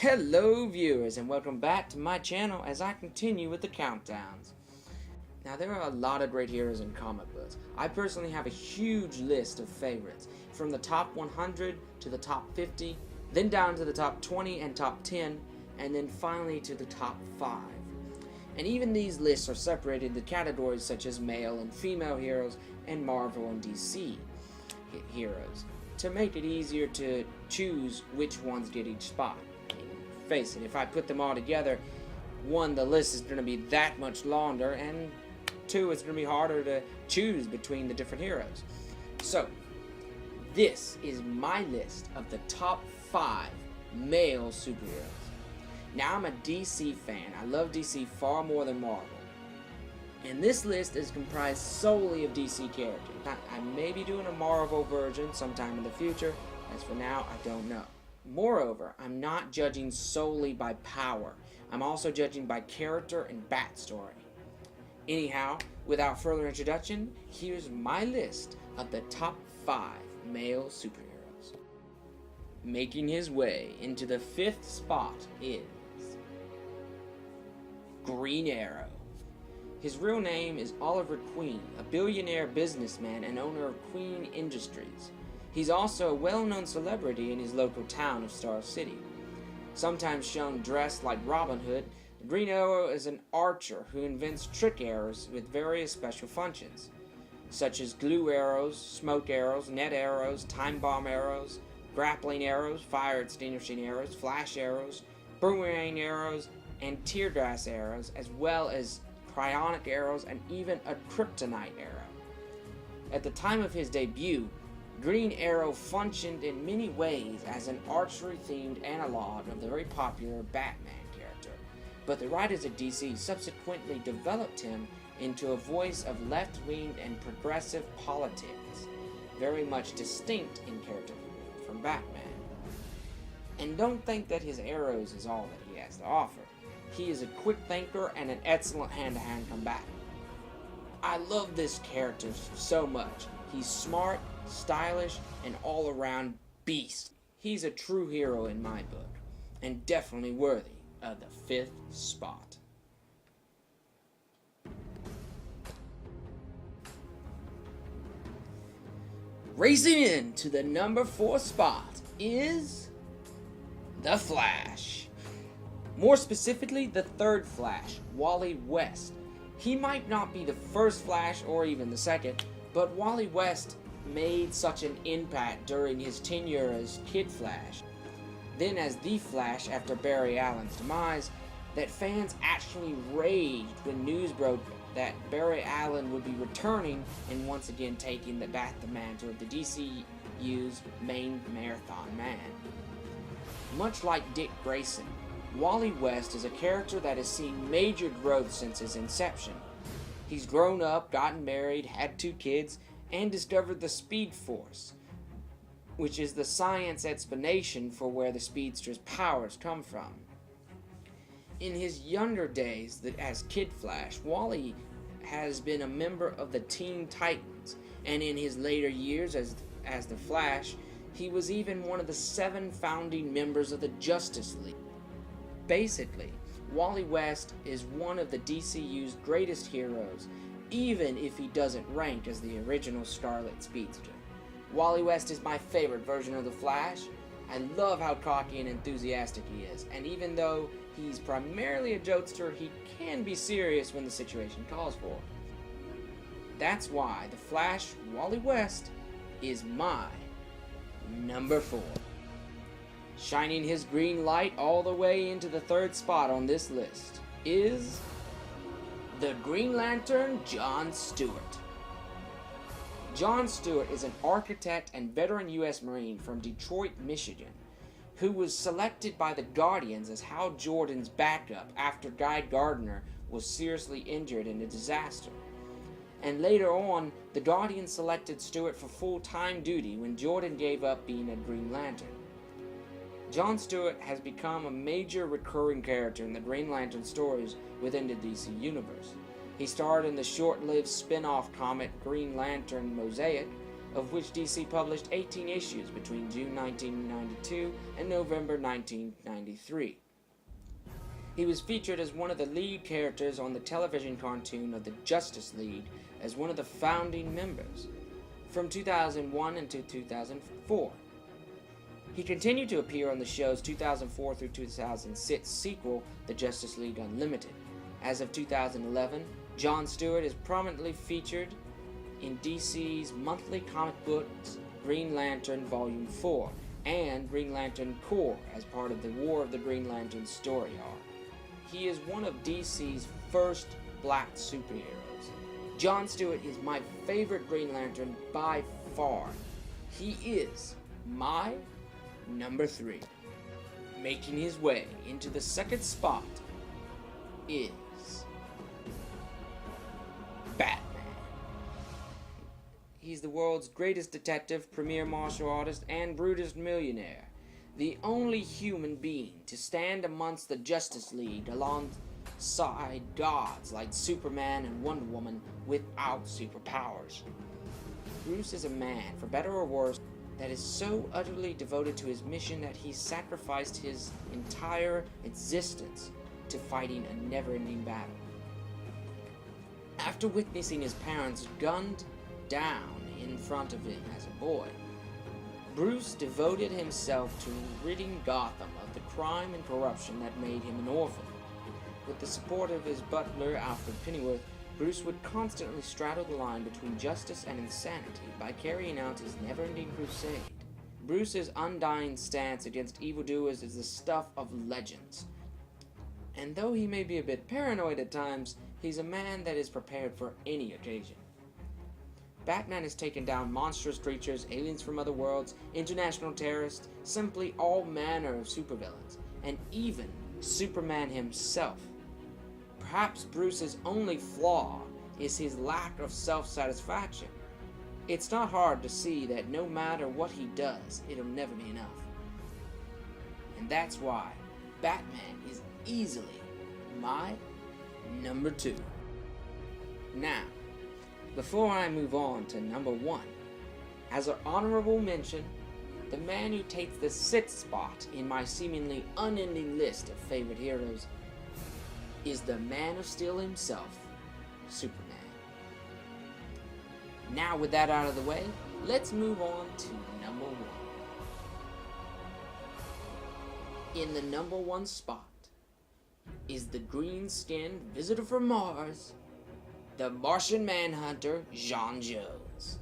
Hello viewers, and welcome back to my channel as I continue with the countdowns. Now there are a lot of great heroes in comic books. I personally have a huge list of favorites, from the top 100 to the top 50, then down to the top 20 and top 10, and then finally to the top 5. And even these lists are separated into categories such as male and female heroes and Marvel and DC heroes, to make it easier to choose which ones get each spot. Face it, if I put them all together, one, the list is going to be that much longer, and two, it's going to be harder to choose between the different heroes. So, this is my list of the top 5 male superheroes. Now, I'm a DC fan. I love DC far more than Marvel. And this list is comprised solely of DC characters. I may be doing a Marvel version sometime in the future. As for now, I don't know. Moreover, I'm not judging solely by power. I'm also judging by character and backstory. Anyhow, without further introduction, here's my list of the top 5 male superheroes. Making his way into the 5th spot is Green Arrow. His real name is Oliver Queen, a billionaire businessman and owner of Queen Industries. He's also a well-known celebrity in his local town of Star City. Sometimes shown dressed like Robin Hood, Green Arrow is an archer who invents trick arrows with various special functions, such as glue arrows, smoke arrows, net arrows, time bomb arrows, grappling arrows, fire extinguishing arrows, flash arrows, boomerang arrows, and tear gas arrows, as well as cryonic arrows and even a kryptonite arrow. At the time of his debut, Green Arrow functioned in many ways as an archery-themed analog of the very popular Batman character, but the writers at DC subsequently developed him into a voice of left-wing and progressive politics, very much distinct in character from Batman. And don't think that his arrows is all that he has to offer. He is a quick thinker and an excellent hand-to-hand combatant. I love this character so much. He's smart, stylish, and all-around beast. He's a true hero in my book, and definitely worthy of the 5th spot. Racing in to the number 4 spot is The Flash. More specifically, the 3rd Flash, Wally West. He might not be the first Flash or even the second, but Wally West made such an impact during his tenure as Kid Flash, then as The Flash after Barry Allen's demise, that fans actually raged when news broke that Barry Allen would be returning and once again taking back the mantle of the DCU's main marathon man. Much like Dick Grayson, Wally West is a character that has seen major growth since his inception. He's grown up, gotten married, had 2 kids, and discovered the Speed Force, which is the science explanation for where the Speedster's powers come from. In his younger days as Kid Flash, Wally has been a member of the Teen Titans, and in his later years as the Flash, he was even one of the 7 founding members of the Justice League. Basically, Wally West is one of the DCU's greatest heroes, even if he doesn't rank as the original Scarlet Speedster. Wally West is my favorite version of the Flash. I love how cocky and enthusiastic he is, and even though he's primarily a jokester, he can be serious when the situation calls for it. That's why the Flash, Wally West, is my number 4. Shining his green light all the way into the 3rd spot on this list is the Green Lantern, John Stewart. John Stewart is an architect and veteran U.S. Marine from Detroit, Michigan, who was selected by the Guardians as Hal Jordan's backup after Guy Gardner was seriously injured in a disaster. And later on, the Guardians selected Stewart for full-time duty when Jordan gave up being a Green Lantern. John Stewart has become a major recurring character in the Green Lantern stories within the DC Universe. He starred in the short-lived spin-off comic Green Lantern Mosaic, of which DC published 18 issues between June 1992 and November 1993. He was featured as one of the lead characters on the television cartoon of the Justice League as one of the founding members from 2001 until 2004. He continued to appear on the show's 2004 through 2006 sequel, The Justice League Unlimited. As of 2011, John Stewart is prominently featured in DC's monthly comic books Green Lantern Volume 4 and Green Lantern Corps as part of the War of the Green Lantern story arc. He is one of DC's first black superheroes. John Stewart is my favorite Green Lantern by far. He is my number 3. Making his way into the second spot is Batman. He's the world's greatest detective, premier martial artist, and brutest millionaire. The only human being to stand amongst the Justice League alongside gods like Superman and Wonder Woman without superpowers. Bruce is a man, for better or worse, that is so utterly devoted to his mission that he sacrificed his entire existence to fighting a never-ending battle. After witnessing his parents gunned down in front of him as a boy, Bruce devoted himself to ridding Gotham of the crime and corruption that made him an orphan. With the support of his butler, Alfred Pennyworth, Bruce would constantly straddle the line between justice and insanity by carrying out his never-ending crusade. Bruce's undying stance against evildoers is the stuff of legends. And though he may be a bit paranoid at times, he's a man that is prepared for any occasion. Batman has taken down monstrous creatures, aliens from other worlds, international terrorists, simply all manner of supervillains, and even Superman himself. Perhaps Bruce's only flaw is his lack of self-satisfaction. It's not hard to see that no matter what he does, it'll never be enough. And that's why Batman is easily my number 2. Now, before I move on to number 1, as an honorable mention, the man who takes the 6th spot in my seemingly unending list of favorite heroes is the Man of Steel himself, Superman. Now with that out of the way, let's move on to number 1. In the number 1 spot is the green-skinned visitor from Mars, the Martian Manhunter, J'onn J'onzz.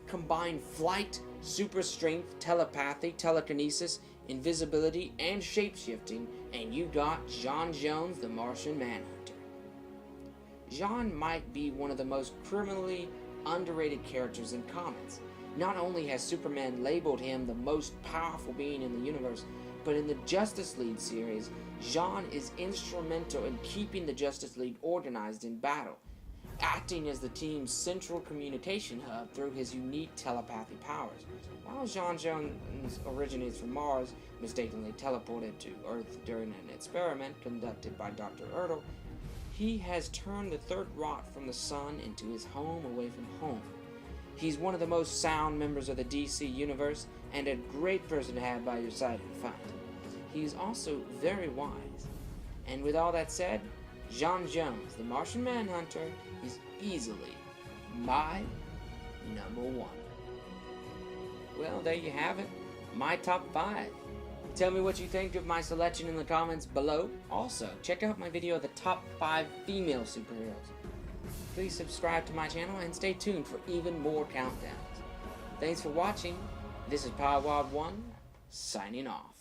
Combine flight, super strength, telepathy, telekinesis, invisibility, and shapeshifting, and you got J'onn J'onzz, the Martian Manhunter. J'onn might be one of the most criminally underrated characters in comics. Not only has Superman labeled him the most powerful being in the universe, but in the Justice League series, J'onn is instrumental in keeping the Justice League organized in battle, acting as the team's central communication hub through his unique telepathy powers. While J'onn J'onzz originates from Mars, mistakenly teleported to Earth during an experiment conducted by Dr. Ertl, he has turned the third rock from the sun into his home away from home. He's one of the most sound members of the DC universe and a great person to have by your side in a fight. He's also very wise. And with all that said, J'onn J'onzz, the Martian Manhunter, is easily my number 1. Well, there you have it, my top 5. Tell me what you think of my selection in the comments below. Also, check out my video of the top 5 female superheroes. Please subscribe to my channel and stay tuned for even more countdowns. Thanks for watching. This is PowerWild1, signing off.